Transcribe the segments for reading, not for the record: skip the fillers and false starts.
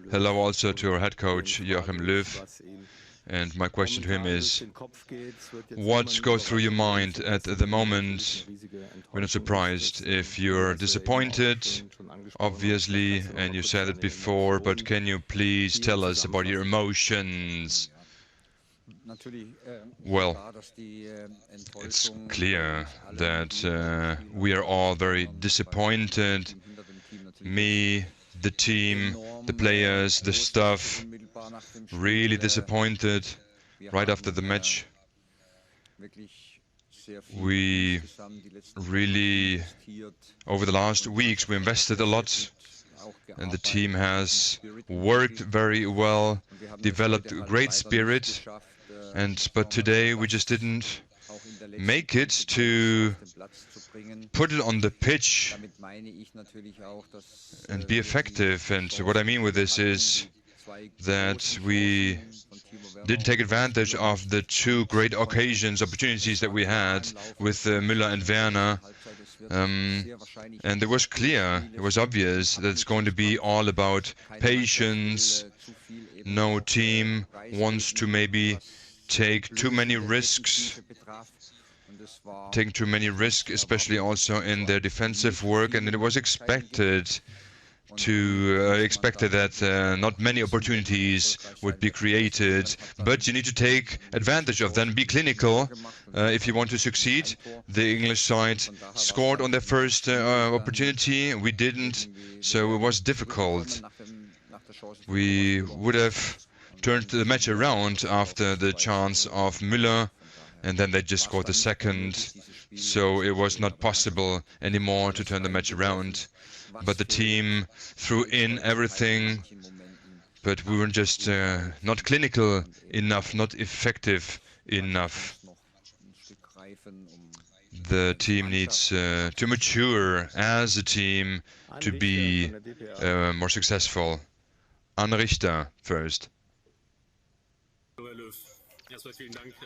Hello also to our head coach, Joachim Löw. And my question to him is, what goes through your mind at the moment? We're not surprised if you're disappointed, obviously, and you said it before, but can you please tell us about your emotions? Well, it's clear that we are all very disappointed. Me, the team, the players, the staff, really disappointed right after the match. We really, over the last weeks, we invested a lot, and the team has worked very well, developed a great spirit, but today we just didn't make it to put it on the pitch and be effective. And what I mean with this is that we didn't take advantage of the two great opportunities that we had with Müller and Werner. And it was clear, it was obvious that it's going to be all about patience. No team wants to maybe take too many risks, especially also in their defensive work, and it was expected that not many opportunities would be created, but you need to take advantage of them, be clinical if you want to succeed. The English side scored on their first opportunity, we didn't, so it was difficult. We would have turned the match around after the chance of Müller, and then they just scored the second, so it was not possible anymore to turn the match around. But the team threw in everything, but we were just not clinical enough, not effective enough. The team needs to mature as a team to be more successful. Anne Richter first.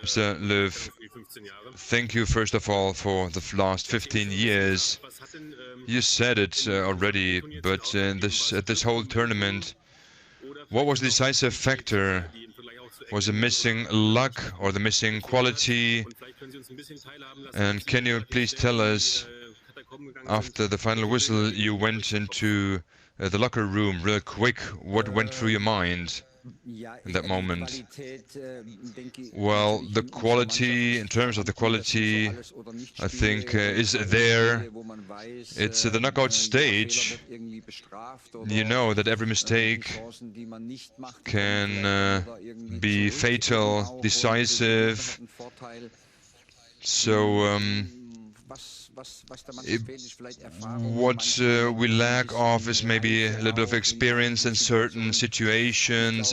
Mr. Löw, thank you first of all for the last 15 years. You said it already, but at this whole tournament, what was the decisive factor? Was it missing luck or the missing quality? And can you please tell us, after the final whistle, you went into the locker room real quick, what went through your mind in that moment? Well, the quality, in terms of the quality, I think is there. It's the knockout stage. You know that every mistake can be fatal, decisive. So what we lack of is maybe a little bit of experience in certain situations,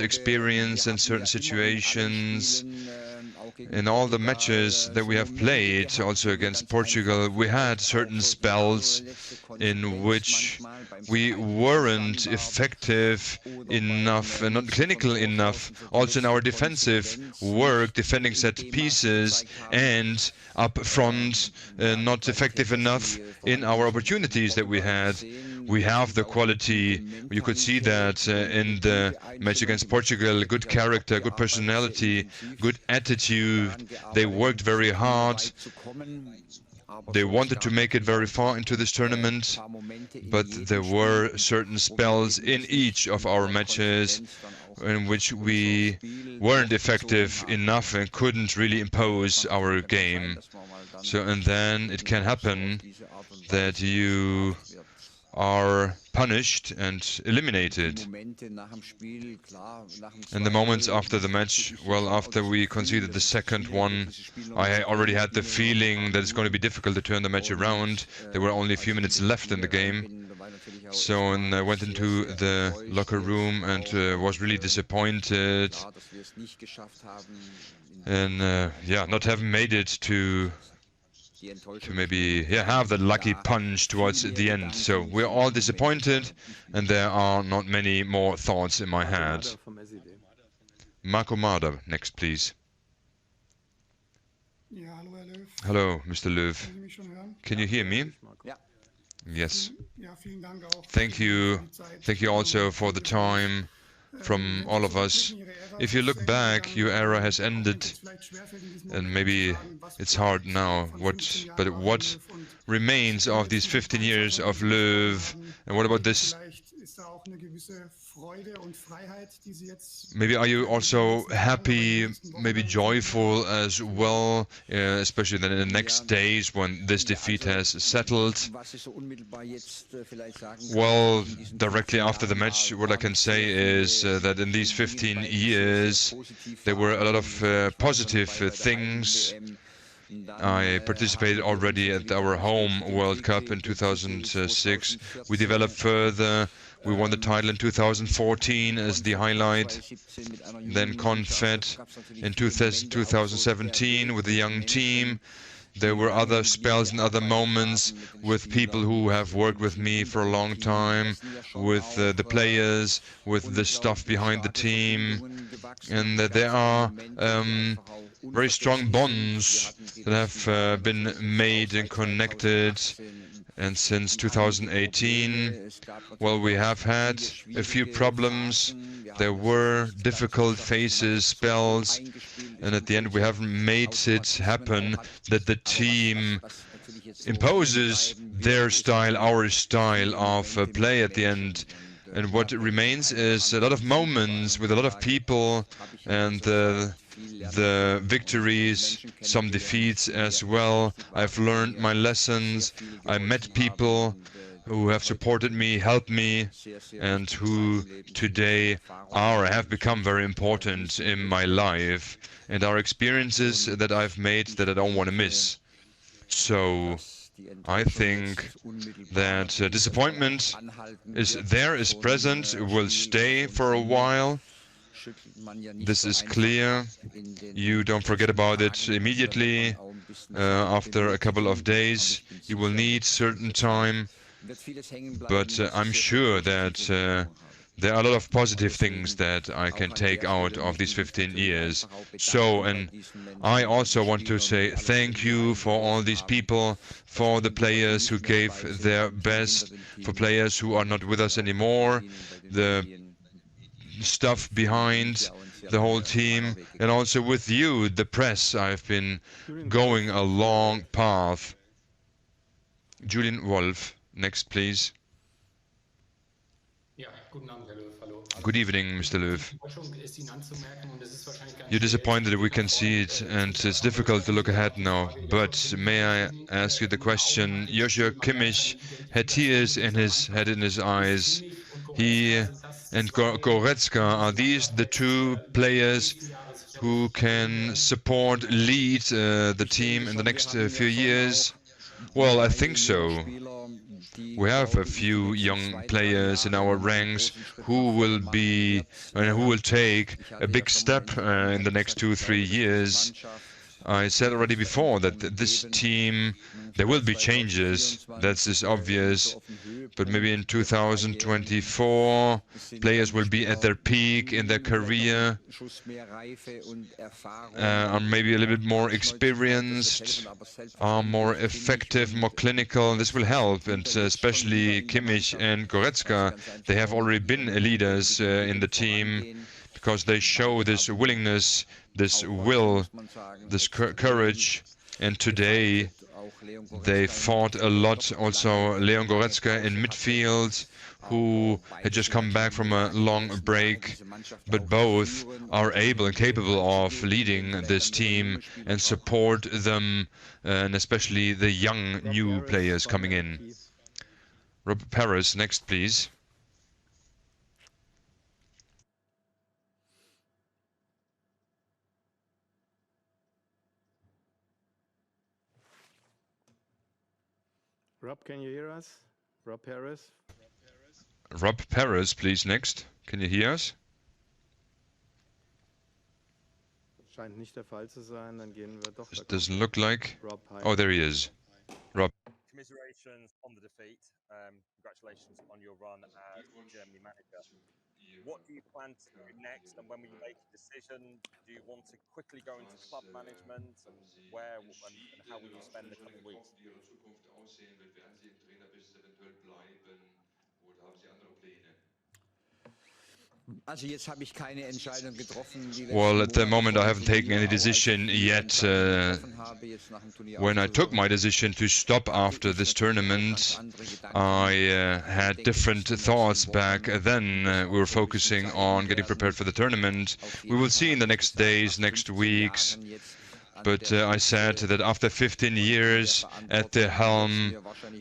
In all the matches that we have played, also against Portugal, we had certain spells in which we weren't effective enough and not clinical enough, also in our defensive work, defending set pieces, and up front, not effective enough in our opportunities that we had. We have the quality. You could see that in the match against Portugal, good character, good personality, good attitude. They worked very hard. They wanted to make it very far into this tournament, but there were certain spells in each of our matches in which we weren't effective enough and couldn't really impose our game. So, and then it can happen that you are punished and eliminated. In the moments after the match, well, after we conceded the second one, I already had the feeling that it's going to be difficult to turn the match around. There were only a few minutes left in the game. So and I went into the locker room and was really disappointed. And not having made it to maybe have that lucky punch towards the end. So we're all disappointed, and there are not many more thoughts in my head. Marco Marder, next please. Hello, Mr. Löw. Can you hear me? Yes. Thank you. Thank you also for the time from all of us. If you look back, your era has ended, and maybe it's hard now. But what remains of these 15 years of Löw, and what about this? Maybe are you also happy, maybe joyful as well, especially then in the next days when this defeat has settled? Well, directly after the match, what I can say is that in these 15 years, there were a lot of positive things. I participated already at our home World Cup in 2006. We developed further. We won the title in 2014 as the highlight. Then Confed in 2017 with the young team. There were other spells and other moments with people who have worked with me for a long time, with the players, with the stuff behind the team, and there are very strong bonds that have been made and connected. And since 2018, well, we have had a few problems. There were difficult phases, spells, and at the end we have made it happen that the team imposes their style, our style of play at the end. And what remains is a lot of moments with a lot of people, and the victories, some defeats as well. I've learned my lessons. I met people who have supported me, helped me, and who today have become very important in my life, and are experiences that I've made that I don't want to miss. So I think that disappointment is present, will stay for a while. This is clear. You don't forget about it immediately. After a couple of days, you will need certain time. But I'm sure that there are a lot of positive things that I can take out of these 15 years. So, and I also want to say thank you for all these people, for the players who gave their best, for players who are not with us anymore, the stuff behind the whole team, and also with you, the press. I've been going a long path. Julian Wolf, next please. Good evening, Mr. Löw. You're disappointed that we can see it, and it's difficult to look ahead now. But may I ask you the question? Joshua Kimmich had tears in his head, in his eyes. He and Goretzka, are these the two players who can support, lead the team in the next few years? Well, I think so. We have a few young players in our ranks who will be and who will take a big step in the next 2-3 years. I said already before that this team, there will be changes, that's obvious, but maybe in 2024 players will be at their peak in their career, are maybe a little bit more experienced, are more effective, more clinical. This will help, and especially Kimmich and Goretzka, they have already been leaders in the team, because they show this willingness, this will, this courage, and today they fought a lot. Also Leon Goretzka in midfield, who had just come back from a long break, but both are able and capable of leading this team and support them, and especially the young new players coming in. Rob Paris, next please. Rob, can you hear us? Rob Paris? Rob Paris, please, next. Can you hear us? Scheint nicht der Fall zu sein, dann gehen wir doch. It doesn't look like. Rob, hi. Oh, there he is. Rob. Commiserations on the defeat. Congratulations on your run as Germany manager. What do you plan to do next? And when we make a decision, do you want to quickly go into club management, and where and how will you spend the coming weeks? Well, at the moment I haven't taken any decision yet. When I took my decision to stop after this tournament, I had different thoughts back then. We were focusing on getting prepared for the tournament. We will see in the next days, next weeks. But I said that after 15 years at the helm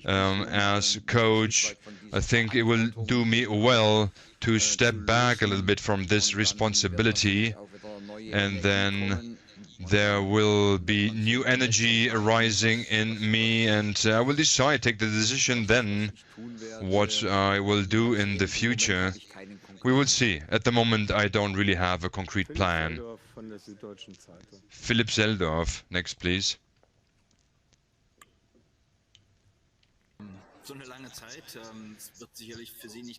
as coach, I think it will do me well to step back a little bit from this responsibility, and then there will be new energy arising in me, and I will decide, take the decision then what I will do in the future. We will see. At the moment, I don't really have a concrete plan. Philipp Seldorf, next please.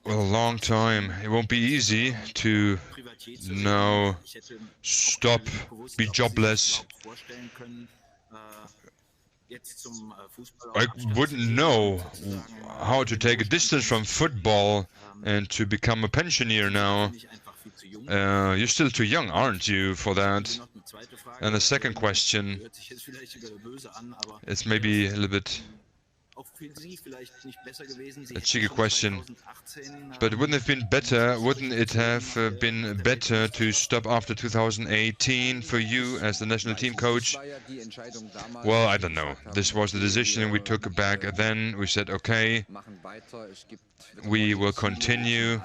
Well, a long time. It won't be easy to now stop, be jobless. I wouldn't know how to take a distance from football and to become a pensioner now. You're still too young, aren't you, for that? And the second question, it's maybe a little bit a cheeky question, but wouldn't it have been better to stop after 2018 for you as the national team coach? Well, I don't know. This was the decision we took back then. We said, okay, we will continue.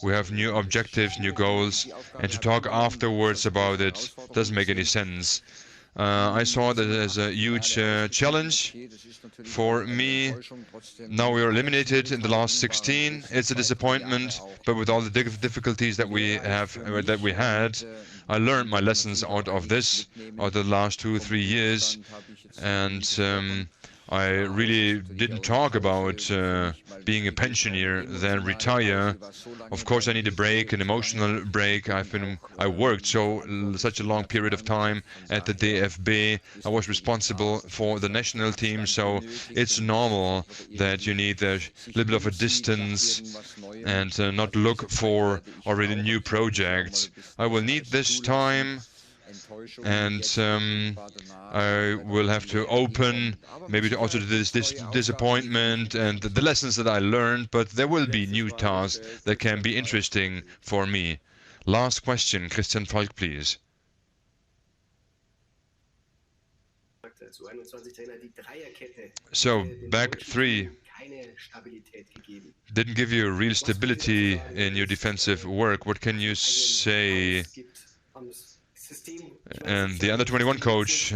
We have new objectives, new goals, and to talk afterwards about it doesn't make any sense. I saw that as a huge challenge for me. Now we are eliminated in the last 16. It's a disappointment, but with all the difficulties that we had, I learned my lessons out of this, out of the last 2-3 years, and I really didn't talk about being a pensioner, then retire. Of course, I need a break, an emotional break. I worked such a long period of time at the DFB. I was responsible for the national team, so it's normal that you need a little bit of a distance and not look for already new projects. I will need this time, and I will have to open maybe also to this disappointment and the lessons that I learned, but there will be new tasks that can be interesting for me. Last question, Christian Falk, please. So, back three didn't give you real stability in your defensive work. What can you say? And the under-21 coach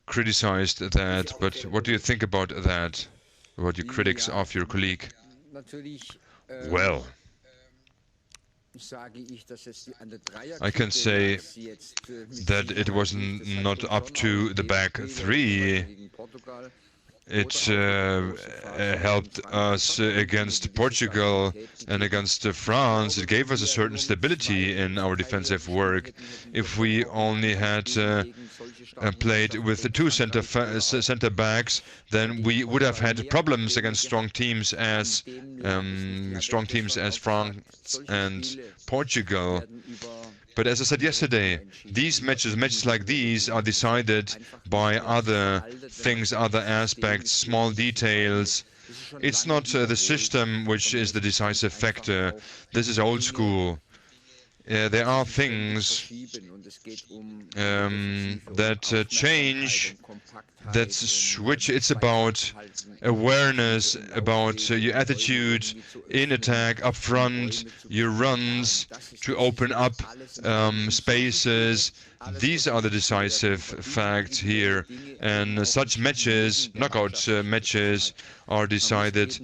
criticized that, but what do you think about that? What your critics of your colleague? Well, I can say that it was not up to the back three. It helped us against Portugal and against France. It gave us a certain stability in our defensive work. If we only had played with the two center backs, then we would have had problems against strong teams as France and Portugal. But as I said yesterday, these matches like these are decided by other things, other aspects, small details. It's not the system which is the decisive factor. This is old school. There are things that change, that switch. It's about awareness, about your attitude in attack, up front, your runs, to open up spaces. These are the decisive facts here, and such matches, knockout matches, are decided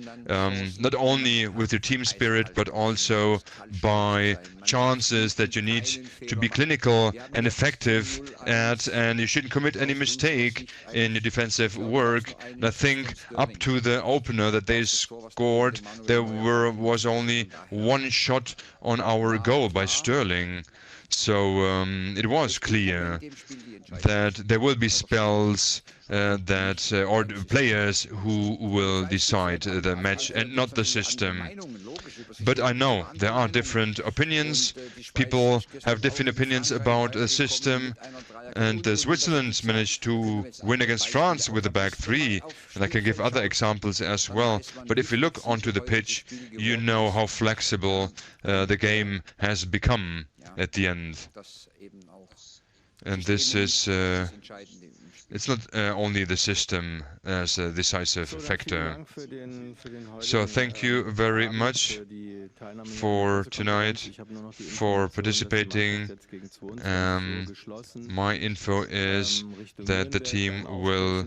not only with your team spirit but also by chances weaknesses that you need to be clinical and effective at, and you shouldn't commit any mistake in your defensive work. And I think up to the opener that they scored, there was only one shot on our goal by Sterling. So it was clear that there will be spells or players who will decide the match and not the system. But I know there are different opinions. People have different opinions about the system. And Switzerland managed to win against France with a back three. And I can give other examples as well. But if you look onto the pitch, you know how flexible the game has become at the end. And this is it's not only the system as a decisive factor. So thank you very much for tonight, for participating. My info is that the team will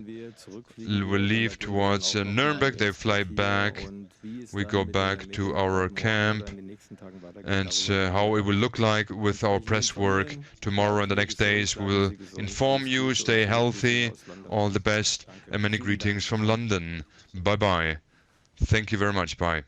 leave towards Nuremberg. They fly back. We go back to our camp, and how it will look like with our press work tomorrow and the next days. We will inform you. Stay healthy. All the best, and many greetings from London. Bye-bye. Thank you very much. Bye.